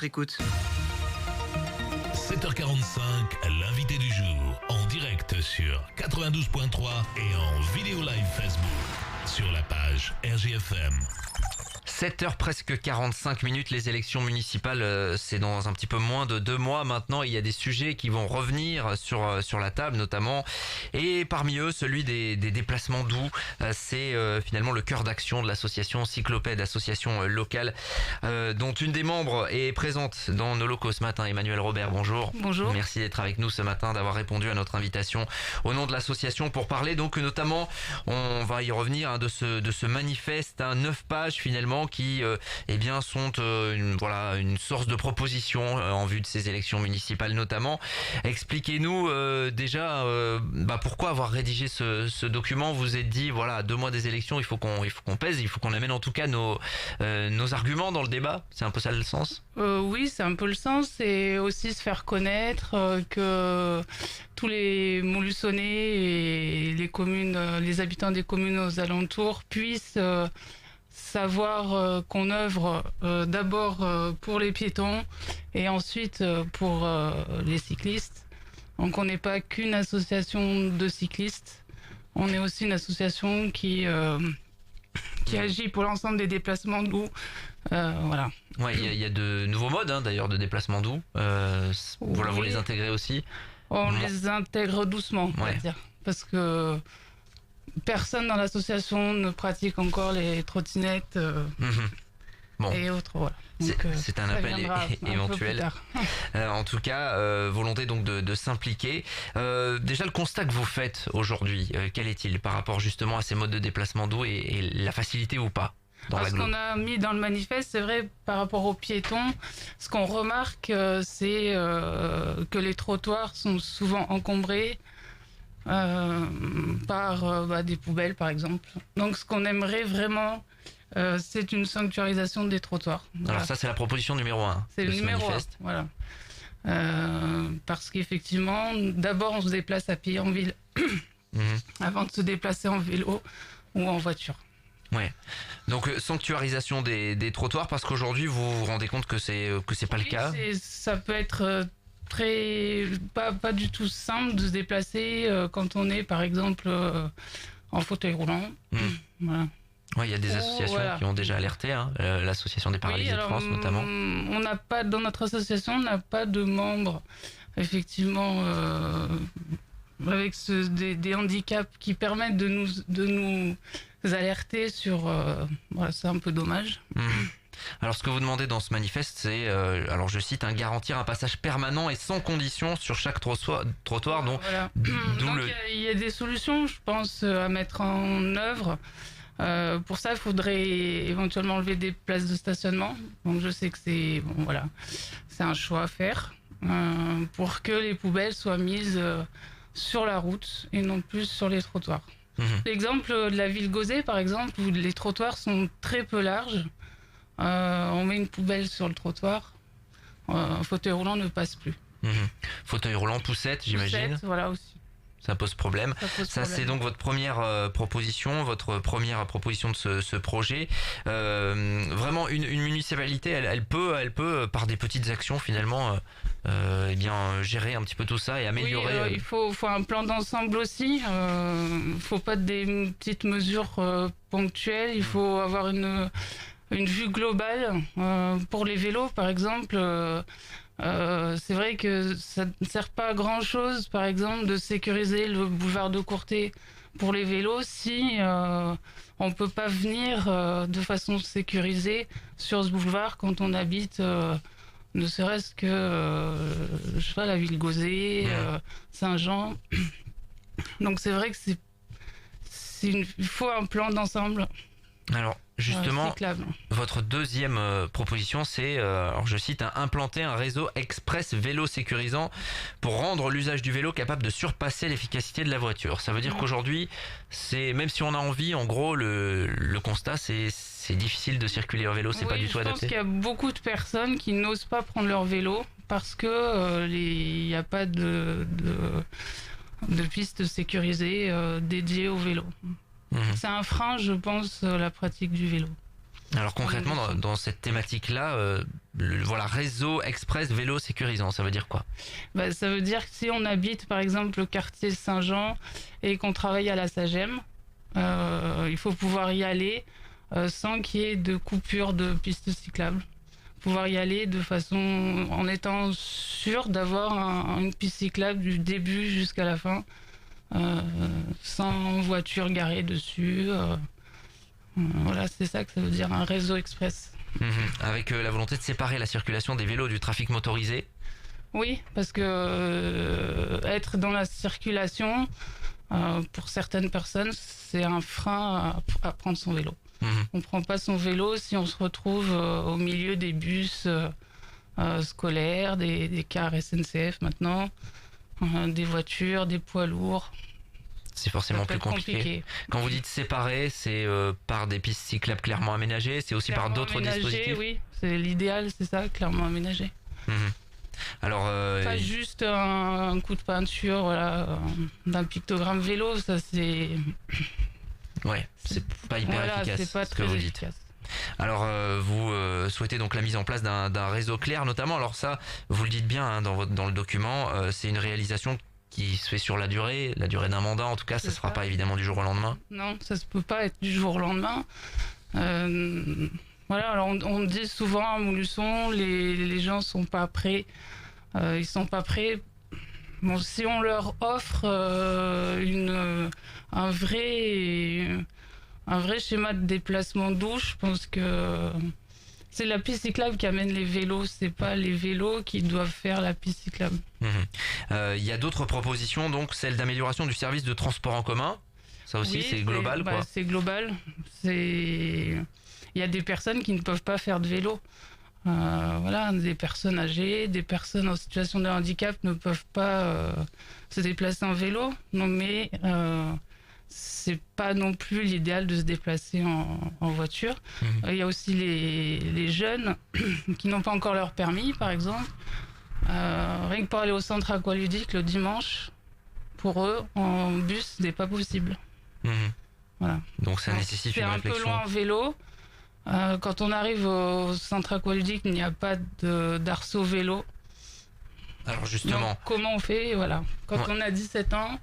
Écoute. 7h45, l'invité du jour, en direct sur 92.3 et en vidéo live Facebook, sur la page RGFM. 7h presque 45 minutes, les élections municipales, c'est dans un petit peu moins de 2 mois maintenant. Il y a des sujets qui vont revenir sur la table notamment. Et parmi eux, celui des déplacements doux. C'est finalement le cœur d'action de l'association Cyclopède, association locale, dont une des membres est présente dans nos locaux ce matin. Emmanuel Robert, bonjour. Bonjour. Merci d'être avec nous ce matin, d'avoir répondu à notre invitation au nom de l'association pour parler donc notamment, on va y revenir, de ce manifeste, 9 pages finalement qui sont une source de proposition en vue de ces élections municipales notamment. Expliquez-nous déjà pourquoi avoir rédigé ce document. Vous vous êtes dit à 2 mois des élections, il faut qu'on pèse, il faut qu'on amène en tout cas nos arguments dans le débat. C'est un peu ça le sens. Oui, c'est un peu le sens, et aussi se faire connaître, que tous les Montluçonnais et les communes, les habitants des communes aux alentours puissent savoir qu'on œuvre d'abord pour les piétons et ensuite pour les cyclistes. Donc on n'est pas qu'une association de cyclistes, on est aussi une association qui agit pour l'ensemble des déplacements doux. Voilà. Ouais, il y a de nouveaux modes d'ailleurs de déplacement doux. Vous les intégrez aussi. On les intègre doucement, on va dire, parce que personne dans l'association ne pratique encore les trottinettes et autres. Voilà. C'est un appel éventuel. En tout cas, volonté donc de s'impliquer. Déjà, le constat que vous faites aujourd'hui, quel est-il par rapport justement à ces modes de déplacement doux et la facilité ou pas? Ce qu'on a mis dans le manifeste, c'est vrai, par rapport aux piétons, ce qu'on remarque, c'est que les trottoirs sont souvent encombrés par des poubelles, par exemple. Donc, ce qu'on aimerait vraiment, c'est une sanctuarisation des trottoirs. Voilà. Alors ça, c'est la proposition numéro 1. C'est le numéro 1, voilà. Parce qu'effectivement, d'abord, on se déplace à pied en ville, avant de se déplacer en vélo ou en voiture. Ouais. Donc sanctuarisation des trottoirs, parce qu'aujourd'hui vous vous rendez compte que c'est pas le cas. Ça peut être pas du tout simple de se déplacer quand on est par exemple en fauteuil roulant. Voilà. Ouais, il y a des associations qui ont déjà alerté, l'association des paralysés de France notamment. On n'a pas, dans notre association, on n'a pas de membres effectivement avec des handicaps qui permettent de nous alerter sur... c'est un peu dommage. Alors ce que vous demandez dans ce manifeste, c'est, alors je cite, garantir un passage permanent et sans condition sur chaque trottoir. Donc il y a des solutions, je pense, à mettre en œuvre. Pour ça, il faudrait éventuellement enlever des places de stationnement. Donc je sais que c'est un choix à faire pour que les poubelles soient mises sur la route et non plus sur les trottoirs. L'exemple de la ville Gauzet, par exemple, où les trottoirs sont très peu larges, on met une poubelle sur le trottoir, un fauteuil roulant ne passe plus. Fauteuil roulant, poussette, j'imagine. Voilà aussi. Ça pose problème. Ça c'est donc votre première proposition, de ce projet. Vraiment, une municipalité, elle peut par des petites actions finalement, gérer un petit peu tout ça et améliorer. Oui, il faut un plan d'ensemble aussi. Faut pas des petites mesures ponctuelles. Il faut avoir une vue globale. Pour les vélos, par exemple. C'est vrai que ça ne sert pas à grand chose, par exemple, de sécuriser le boulevard de Courtet pour les vélos si on peut pas venir de façon sécurisée sur ce boulevard quand on habite ne serait-ce que la ville Gauzet, Saint-Jean. Donc c'est vrai que il faut un plan d'ensemble. Alors justement, votre deuxième proposition, c'est, alors je cite, implanter un réseau express vélo sécurisant pour rendre l'usage du vélo capable de surpasser l'efficacité de la voiture. Ça veut dire qu'aujourd'hui, même si on a envie, en gros, le constat, c'est difficile de circuler en vélo, c'est pas du tout adapté. Je pense qu'il y a beaucoup de personnes qui n'osent pas prendre leur vélo parce que il n'y a pas de pistes sécurisées dédiées au vélo. C'est un frein, je pense, la pratique du vélo. Alors concrètement, dans cette thématique-là, voilà, réseau express vélo sécurisant, ça veut dire quoi? Ça veut dire que si on habite par exemple le quartier Saint-Jean et qu'on travaille à la SAGEM, il faut pouvoir y aller sans qu'il y ait de coupure de pistes cyclables. Pouvoir y aller de façon en étant sûr d'avoir une piste cyclable du début jusqu'à la fin, sans voiture garée dessus. Voilà, c'est ça que ça veut dire un réseau express. Avec la volonté de séparer la circulation des vélos du trafic motorisé. Oui, parce que être dans la circulation, pour certaines personnes, c'est un frein à prendre son vélo. On ne prend pas son vélo si on se retrouve au milieu des bus scolaires, des cars SNCF maintenant, des voitures, des poids lourds. C'est forcément plus compliqué. Quand vous dites séparer, c'est par des pistes cyclables clairement aménagées, c'est aussi par d'autres dispositifs? Oui, c'est l'idéal, c'est ça, clairement aménagé. Alors, pas juste un coup de peinture, voilà, d'un pictogramme vélo, ça c'est... Ouais, c'est pas hyper efficace, c'est pas très efficace. Alors, vous souhaitez donc la mise en place d'un réseau clair, notamment. Alors ça, vous le dites bien hein, dans le document, c'est une réalisation qui se fait sur la durée d'un mandat. En tout cas, ça ne sera pas évidemment du jour au lendemain. Non, ça se peut pas être du jour au lendemain. Voilà, alors on dit souvent à Montluçon, les gens sont pas prêts. Ils sont pas prêts. Bon, si on leur offre un vrai schéma de déplacement doux, je pense que c'est la piste cyclable qui amène les vélos, c'est pas les vélos qui doivent faire la piste cyclable. Il y a d'autres propositions, donc celle d'amélioration du service de transport en commun. Ça aussi, oui, c'est global, quoi. C'est global. Il y a des personnes qui ne peuvent pas faire de vélo. Voilà, des personnes âgées, des personnes en situation de handicap ne peuvent pas se déplacer en vélo. Non, mais c'est pas non plus l'idéal de se déplacer en voiture. Il y a aussi les jeunes qui n'ont pas encore leur permis, par exemple. Rien que pour aller au centre aqualudique le dimanche, pour eux, en bus, ce n'est pas possible. Voilà. Donc ça nécessite une réflexion. C'est un peu loin en vélo. Quand on arrive au centre aqualudique, il n'y a pas d'arceau vélo. Alors justement... Donc, comment on fait, voilà. Quand on a 17 ans,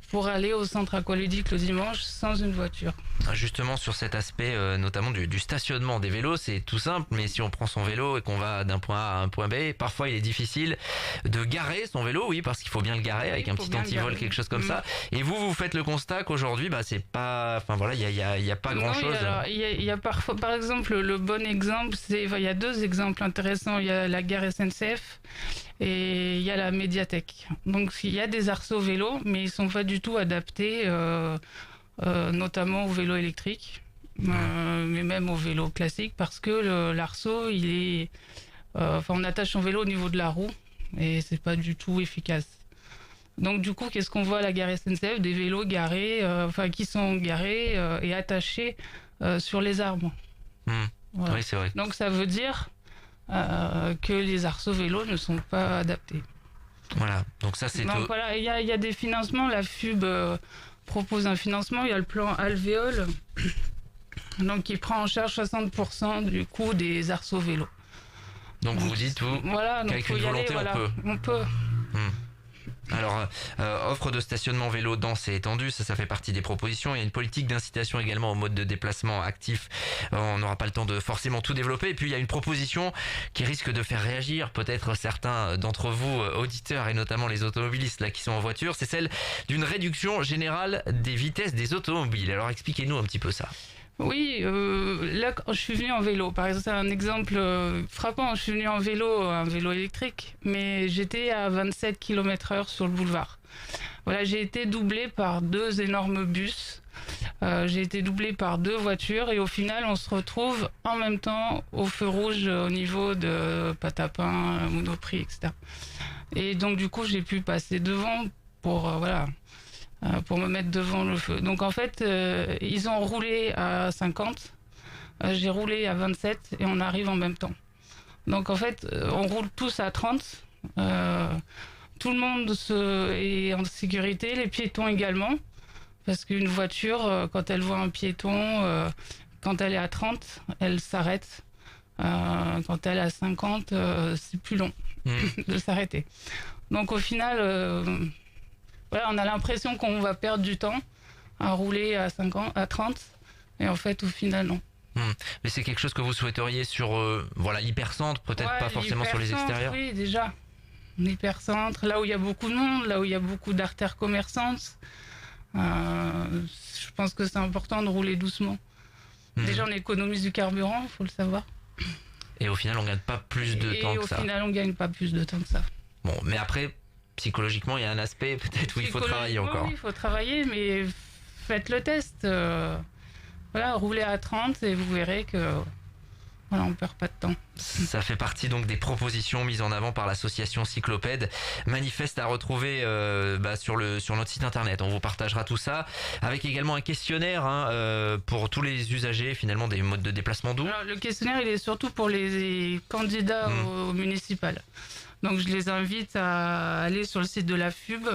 pour aller au centre aqualudique le dimanche sans une voiture. Justement sur cet aspect notamment du stationnement des vélos, c'est tout simple, mais si on prend son vélo et qu'on va d'un point A à un point B, parfois il est difficile de garer son vélo, oui, parce qu'il faut bien le garer avec un petit antivol, quelque chose comme ça. Et vous faites le constat qu'aujourd'hui, c'est pas, enfin voilà, il y a pas grand chose. Il y a parfois, par exemple, le bon exemple, il y a deux exemples intéressants. Il y a la gare SNCF et il y a la médiathèque. Donc il y a des arceaux vélos, mais ils sont pas du tout adaptés. Notamment au vélo électrique, mais même au vélo classique, parce que l'arceau, il est, on attache son vélo au niveau de la roue et c'est pas du tout efficace. Donc du coup, qu'est-ce qu'on voit à la gare SNCF? Des vélos garés, qui sont garés et attachés sur les arbres. Voilà. Oui, c'est vrai. Donc ça veut dire que les arceaux vélos ne sont pas adaptés. Voilà. Donc ça c'est. Donc voilà, il y a des financements. La FUB propose un financement. Il y a le plan Alvéole, donc qui prend en charge 60% du coût des arceaux vélos. Donc vous dites qu'avec une volonté on peut. Alors, offre de stationnement vélo dense et étendue, ça fait partie des propositions. Il y a une politique d'incitation également au mode de déplacement actif. On n'aura pas le temps de forcément tout développer. Et puis, il y a une proposition qui risque de faire réagir peut-être certains d'entre vous, auditeurs, et notamment les automobilistes là qui sont en voiture. C'est celle d'une réduction générale des vitesses des automobiles. Alors, expliquez-nous un petit peu ça. Oui, là, je suis venu en vélo. Par exemple, c'est un exemple frappant. Je suis venu en vélo, un vélo électrique, mais j'étais à 27 km/h sur le boulevard. Voilà, j'ai été doublé par deux énormes bus. J'ai été doublé par deux voitures et au final, on se retrouve en même temps au feu rouge au niveau de Patapin, Monoprix, etc. Et donc, du coup, j'ai pu passer devant pour pour me mettre devant le feu. Donc en fait, ils ont roulé à 50, j'ai roulé à 27 et on arrive en même temps. Donc en fait, on roule tous à 30, tout le monde est en sécurité, les piétons également, parce qu'une voiture, quand elle voit un piéton, quand elle est à 30, elle s'arrête. Quand elle est à 50, c'est plus long de s'arrêter. Donc au final, on a l'impression qu'on va perdre du temps à rouler à 30, et en fait au final non. Mais c'est quelque chose que vous souhaiteriez sur l'hypercentre, peut-être pas forcément sur les extérieurs. Oui, déjà. L'hypercentre, là où il y a beaucoup de monde, là où il y a beaucoup d'artères commerçantes. Je pense que c'est important de rouler doucement. Déjà, on économise du carburant, il faut le savoir. Et au final, on gagne pas plus de temps que ça. Et au final, on gagne pas plus de temps que ça. Bon, mais après, psychologiquement, il y a un aspect peut-être où il faut travailler encore. Oui, il faut travailler, mais faites le test. Roulez à 30 et vous verrez que on perd pas de temps. Ça fait partie donc des propositions mises en avant par l'association Cycloped. Manifeste à retrouver sur notre site internet. On vous partagera tout ça avec également un questionnaire pour tous les usagers finalement des modes de déplacement doux. Alors, le questionnaire il est surtout pour les candidats au municipal. Donc je les invite à aller sur le site de la FUB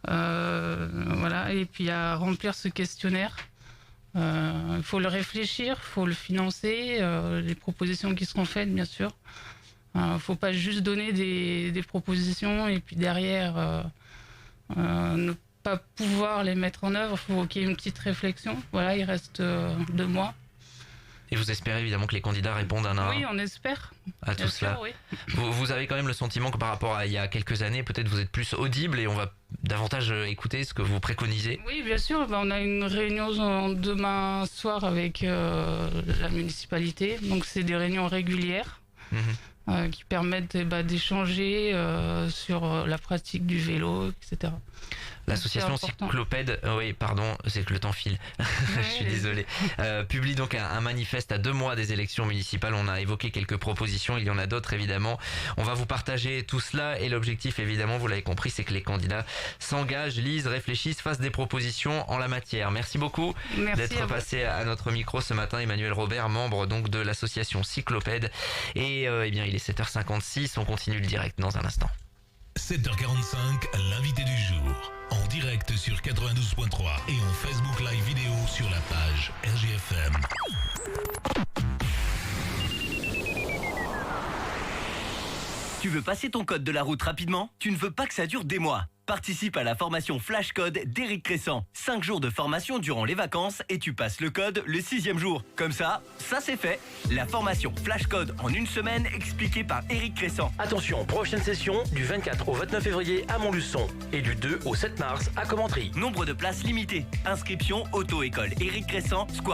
et puis à remplir ce questionnaire. Il faut le réfléchir, il faut le financer, les propositions qui seront faites bien sûr. Il ne faut pas juste donner des propositions et puis derrière ne pas pouvoir les mettre en œuvre. Il faut qu'il y ait une petite réflexion. Voilà, il reste 2 mois. Et vous espérez évidemment que les candidats répondent un à un. Oui, on espère. À tout cela. Oui. Vous avez quand même le sentiment que par rapport à il y a quelques années, peut-être vous êtes plus audible et on va davantage écouter ce que vous préconisez. Oui, bien sûr. On a une réunion demain soir avec la municipalité. Donc c'est des réunions régulières qui permettent d'échanger sur la pratique du vélo, etc. L'association Cycloped, c'est que le temps file, je suis désolé, publie donc un manifeste à 2 mois des élections municipales. On a évoqué quelques propositions, il y en a d'autres évidemment. On va vous partager tout cela et l'objectif évidemment, vous l'avez compris, c'est que les candidats s'engagent, lisent, réfléchissent, fassent des propositions en la matière. Merci beaucoup d'être passé à notre micro ce matin, Emmanuel Robert, membre donc de l'association Cycloped. Et il est 7h56, on continue le direct dans un instant. 7h45, l'invité du jour. En direct sur 92.3 et en Facebook Live vidéo sur la page RGFM. Tu veux passer ton code de la route rapidement ? Tu ne veux pas que ça dure des mois ? Participe à la formation Flash Code d'Éric Crescent. 5 jours de formation durant les vacances et tu passes le code le 6e jour. Comme ça c'est fait. La formation Flash Code en 1 semaine expliquée par Éric Crescent. Attention, prochaine session du 24 au 29 février à Montluçon et du 2 au 7 mars à Commentry. Nombre de places limitées. Inscription auto-école Éric Crescent, square